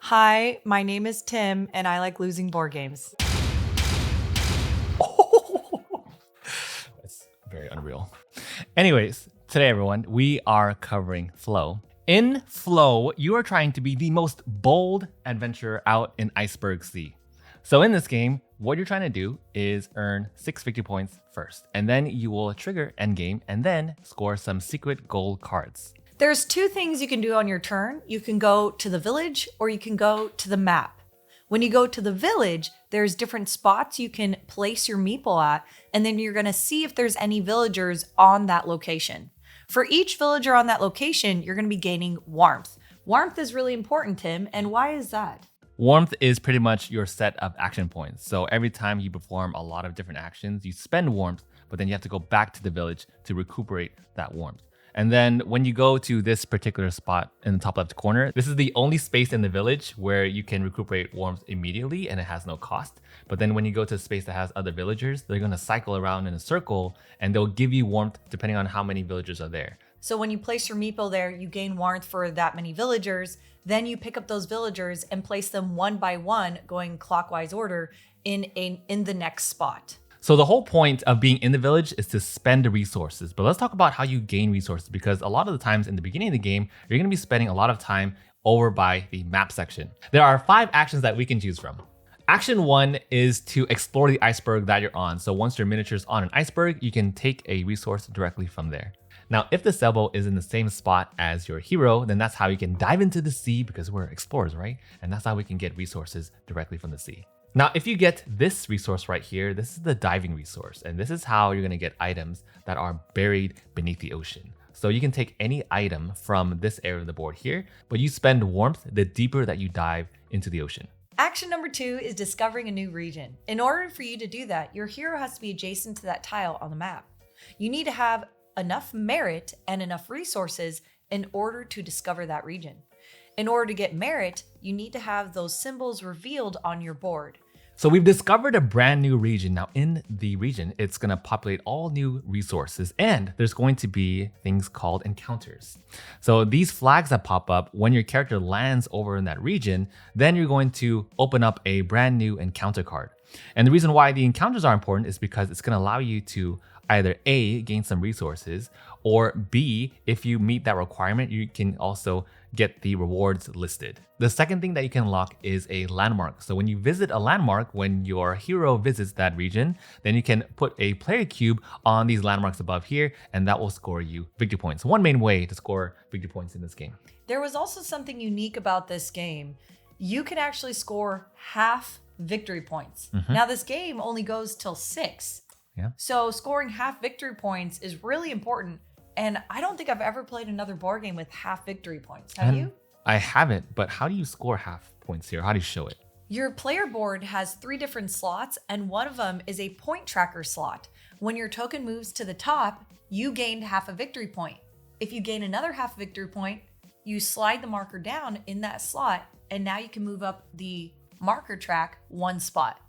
Hi, my name is Tim, and I like losing board games. That's very unreal. Anyways, today everyone, we are covering FLOE. In FLOE, you are trying to be the most bold adventurer out in Iceberg Sea. So in this game, what you're trying to do is earn 6 victory points first, and then you will trigger endgame and then score some secret gold cards. There's two things you can do on your turn. You can go to the village or you can go to the map. When you go to the village, there's different spots you can place your meeple at, and then you're going to see if there's any villagers on that location. For each villager on that location, you're going to be gaining warmth. Warmth is really important, Tim, and why is that? Warmth is pretty much your set of action points. So every time you perform a lot of different actions, you spend warmth, but then you have to go back to the village to recuperate that warmth. And then when you go to this particular spot in the top left corner, this is the only space in the village where you can recuperate warmth immediately and it has no cost. But then when you go to a space that has other villagers, they're going to cycle around in a circle and they'll give you warmth depending on how many villagers are there. So when you place your meeple there, you gain warmth for that many villagers. Then you pick up those villagers and place them one by one, going clockwise order in the next spot. So the whole point of being in the village is to spend the resources. But let's talk about how you gain resources, because a lot of the times in the beginning of the game, you're going to be spending a lot of time over by the map section. There are 5 actions that we can choose from. Action 1 is to explore the iceberg that you're on. So once your miniature's on an iceberg, you can take a resource directly from there. Now, if the sailboat is in the same spot as your hero, then that's how you can dive into the sea, because we're explorers, right? And that's how we can get resources directly from the sea. Now, if you get this resource right here, this is the diving resource, and this is how you're gonna get items that are buried beneath the ocean. So you can take any item from this area of the board here, but you spend warmth the deeper that you dive into the ocean. Action number 2 is discovering a new region. In order for you to do that, your hero has to be adjacent to that tile on the map. You need to have enough merit and enough resources in order to discover that region. In order to get merit, you need to have those symbols revealed on your board. So we've discovered a brand new region. Now in the region, it's gonna populate all new resources, and there's going to be things called encounters. So these flags that pop up when your character lands over in that region, then you're going to open up a brand new encounter card. And the reason why the encounters are important is because it's gonna allow you to either A, gain some resources, or B, if you meet that requirement, you can also get the rewards listed. The second thing that you can unlock is a landmark. So when you visit a landmark, when your hero visits that region, then you can put a player cube on these landmarks above here, and that will score you victory points. One main way to score victory points in this game. There was also something unique about this game. You can actually score half victory points. Now this game only goes till 6. Yeah. So scoring half victory points is really important. And I don't think I've ever played another board game with half victory points. Have you? I haven't, but how do you score half points here? How do you show it? Your player board has 3 different slots, and one of them is a point tracker slot. When your token moves to the top, you gained half a victory point. If you gain another half victory point, you slide the marker down in that slot, and now you can move up the marker track 1 spot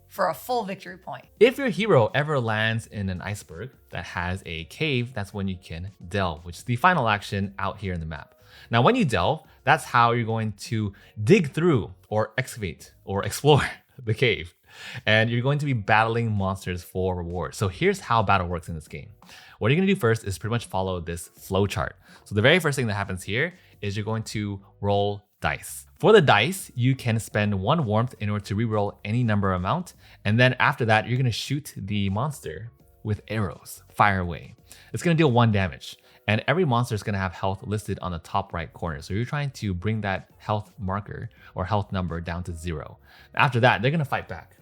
for a full victory point. If your hero ever lands in an iceberg that has a cave, that's when you can delve, which is the final action out here in the map. Now, when you delve, that's how you're going to dig through or excavate or explore the cave. And you're going to be battling monsters for rewards. So here's how battle works in this game. What you're gonna do first is pretty much follow this flow chart. So the very first thing that happens here is you're going to roll dice. For the dice, you can spend 1 warmth in order to reroll any number amount. And then after that, you're gonna shoot the monster with arrows, fire away. It's gonna deal 1 damage. And every monster is gonna have health listed on the top right corner. So you're trying to bring that health marker or health number down to 0. After that, they're gonna fight back.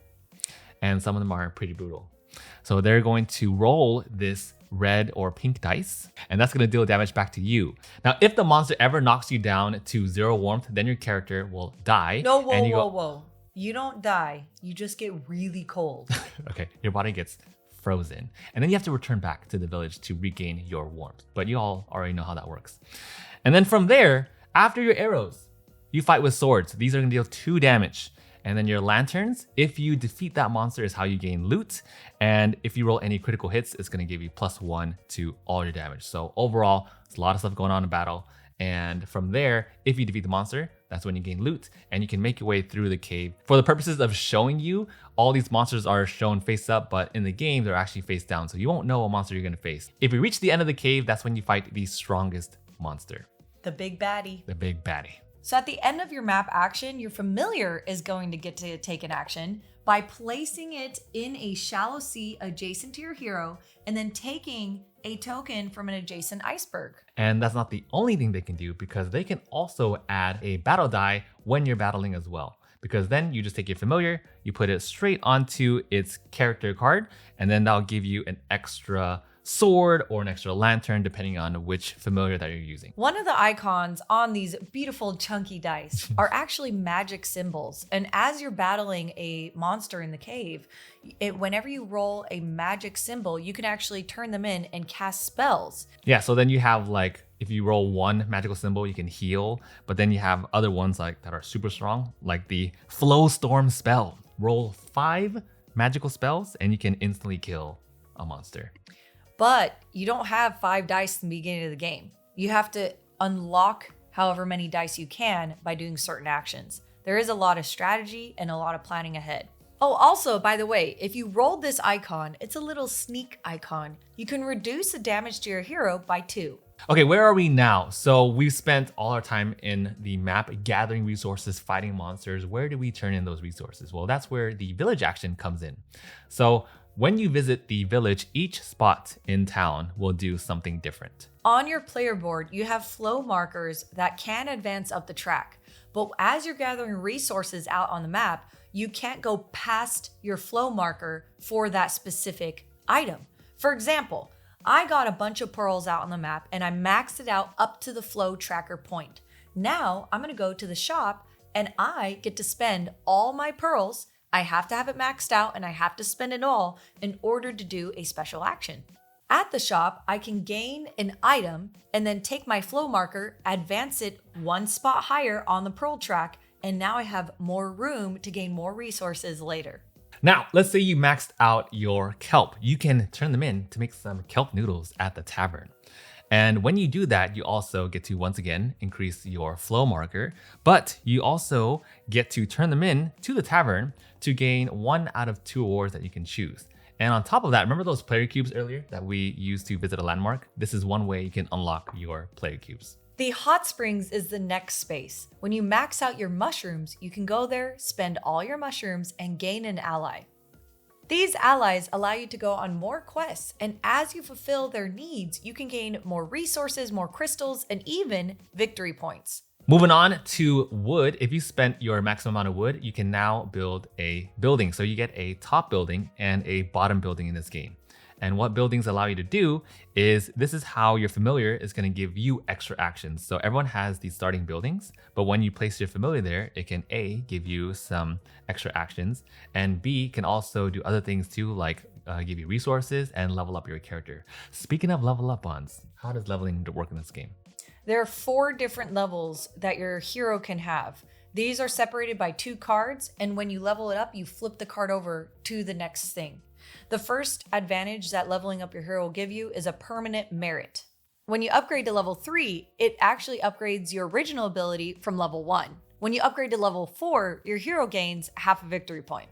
And some of them are pretty brutal. So they're going to roll this red or pink dice, and that's gonna deal damage back to you. Now, if the monster ever knocks you down to 0 warmth, then your character will die. No, whoa. You don't die. You just get really cold. Okay, your body gets frozen, and then you have to return back to the village to regain your warmth. But you all already know how that works. And then from there, after your arrows, you fight with swords. These are gonna deal 2 damage. And then your lanterns, if you defeat that monster, is how you gain loot. And if you roll any critical hits, it's gonna give you +1 to all your damage. So overall, there's a lot of stuff going on in battle. And from there, if you defeat the monster, that's when you gain loot, and you can make your way through the cave. For the purposes of showing you, all these monsters are shown face up, but in the game, they're actually face down, so you won't know what monster you're gonna face. If you reach the end of the cave, that's when you fight the strongest monster. The big baddie. The big baddie. So at the end of your map action, your familiar is going to get to take an action by placing it in a shallow sea adjacent to your hero and then taking a token from an adjacent iceberg. And that's not the only thing they can do, because they can also add a battle die when you're battling as well. Because then you just take your familiar, you put it straight onto its character card, and then that'll give you an extra sword or an extra lantern depending on which familiar that you're using. One of the icons on these beautiful chunky dice are actually magic symbols. And as you're battling a monster in the cave, whenever you roll a magic symbol, you can actually turn them in and cast spells. Yeah, so then you have like, if you roll one magical symbol, you can heal, but then you have other ones like that are super strong, like the Flow Storm spell. Roll 5 magical spells and you can instantly kill a monster. But you don't have 5 dice in the beginning of the game. You have to unlock however many dice you can by doing certain actions. There is a lot of strategy and a lot of planning ahead. Oh, also, by the way, if you rolled this icon, it's a little sneak icon. You can reduce the damage to your hero by 2. Okay, where are we now? So we've spent all our time in the map gathering resources, fighting monsters. Where do we turn in those resources? Well, that's where the village action comes in. So when you visit the village, each spot in town will do something different. On your player board, you have flow markers that can advance up the track. But as you're gathering resources out on the map, you can't go past your flow marker for that specific item. For example, I got a bunch of pearls out on the map and I maxed it out up to the flow tracker point. Now I'm gonna go to the shop and I get to spend all my pearls. I have to have it maxed out and I have to spend it all in order to do a special action. At the shop, I can gain an item and then take my flow marker, advance it 1 spot higher on the pearl track, and now I have more room to gain more resources later. Now, let's say you maxed out your kelp. You can turn them in to make some kelp noodles at the tavern. And when you do that, you also get to, once again, increase your flow marker, but you also get to turn them in to the tavern to gain 1 out of 2 awards that you can choose. And on top of that, remember those player cubes earlier that we used to visit a landmark? This is one way you can unlock your player cubes. The hot springs is the next space. When you max out your mushrooms, you can go there, spend all your mushrooms, and gain an ally. These allies allow you to go on more quests, and as you fulfill their needs, you can gain more resources, more crystals, and even victory points. Moving on to wood, if you spent your maximum amount of wood, you can now build a building. So you get a top building and a bottom building in this game. And what buildings allow you to do is, this is how your familiar is going to give you extra actions. So everyone has these starting buildings, but when you place your familiar there, it can A, give you some extra actions, and B, can also do other things too, like give you resources and level up your character. Speaking of level up ons, how does leveling work in this game? There are 4 different levels that your hero can have. These are separated by 2 cards, and when you level it up, you flip the card over to the next thing. The first advantage that leveling up your hero will give you is a permanent merit. When you upgrade to level 3, it actually upgrades your original ability from level 1. When you upgrade to level 4, your hero gains half a victory point.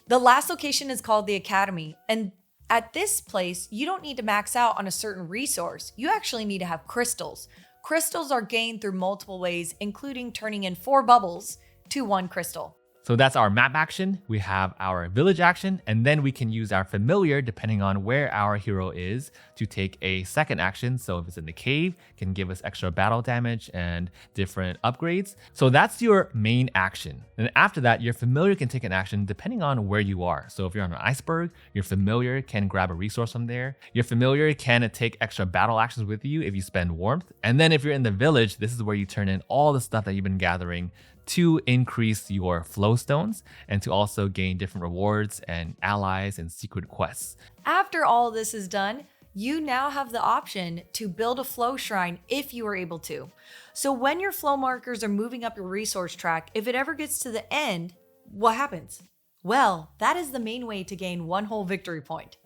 The last location is called the Academy, and at this place, you don't need to max out on a certain resource. You actually need to have crystals. Crystals are gained through multiple ways, including turning in 4 bubbles to 1 crystal. So that's our map action, we have our village action, and then we can use our familiar depending on where our hero is to take a second action. So if it's in the cave, it can give us extra battle damage and different upgrades. So that's your main action. And after that, your familiar can take an action depending on where you are. So if you're on an iceberg, your familiar can grab a resource from there. Your familiar can take extra battle actions with you if you spend warmth. And then if you're in the village, this is where you turn in all the stuff that you've been gathering to increase your flow stones and to also gain different rewards and allies and secret quests. After all this is done, you now have the option to build a flow shrine if you are able to. So when your flow markers are moving up your resource track, if it ever gets to the end, what happens? Well, that is the main way to gain 1 whole victory point.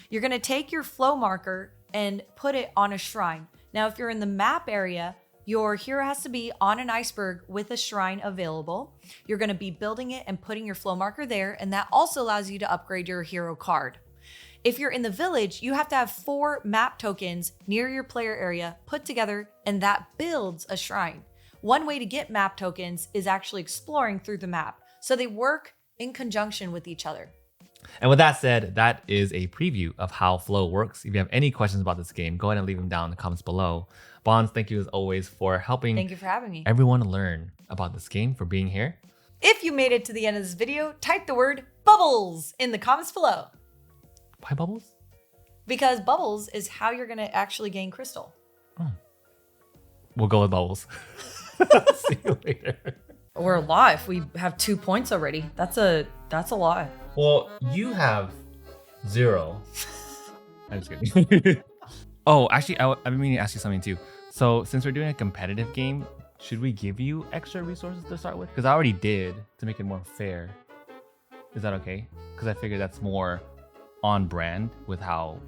You're going to take your flow marker and put it on a shrine. Now, if you're in the map area, Your hero has to be on an iceberg with a shrine available. You're going to be building it and putting your flow marker there, and that also allows you to upgrade your hero card. If you're in the village, you have to have 4 map tokens near your player area put together, and that builds a shrine. One way to get map tokens is actually exploring through the map, so they work in conjunction with each other. And with that said, that is a preview of how FLOE works. If you have any questions about this game, go ahead and leave them down in the comments below. Bonds, thank you as always for helping Thank you for having me. everyone learn about this game, for being here. If you made it to the end of this video, type the word bubbles in the comments below. Why bubbles? Because bubbles is how you're going to actually gain crystal. We'll go with bubbles. See you later. We're a lot if we have 2 points already. That's a lot. Well, you have 0. I'm just kidding. Oh, actually, I've been meaning to ask you something too. So since we're doing a competitive game, should we give you extra resources to start with? Because I already did to make it more fair. Is that okay? Because I figured that's more on brand with how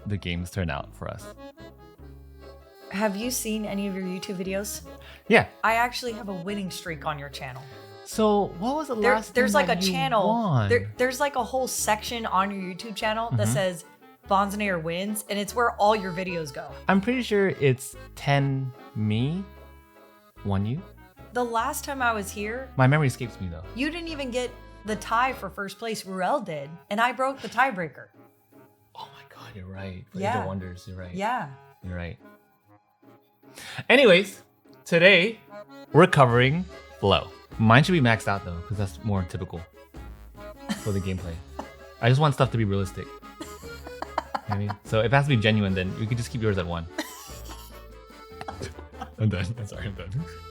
the games turn out for us. Have you seen any of your YouTube videos? Yeah. I actually have a winning streak on your channel. So what was the last There's thing like a that you channel. won? There's like a whole section on your YouTube channel that says Bonzanair wins, and it's where all your videos go. I'm pretty sure it's 10 me, 1 you. The last time I was here, My memory escapes me though. you didn't even get the tie for first place. Ruel did, and I broke the tiebreaker. Oh my god, you're right. For Yeah. Age of Wonders, you're right. Yeah. You're right. Anyways, today we're covering FLOE. Mine should be maxed out though, because that's more typical for the gameplay. I just want stuff to be realistic. You know what I mean? So if it has to be genuine, then we could just keep yours at 1. I'm done. I'm sorry, I'm done.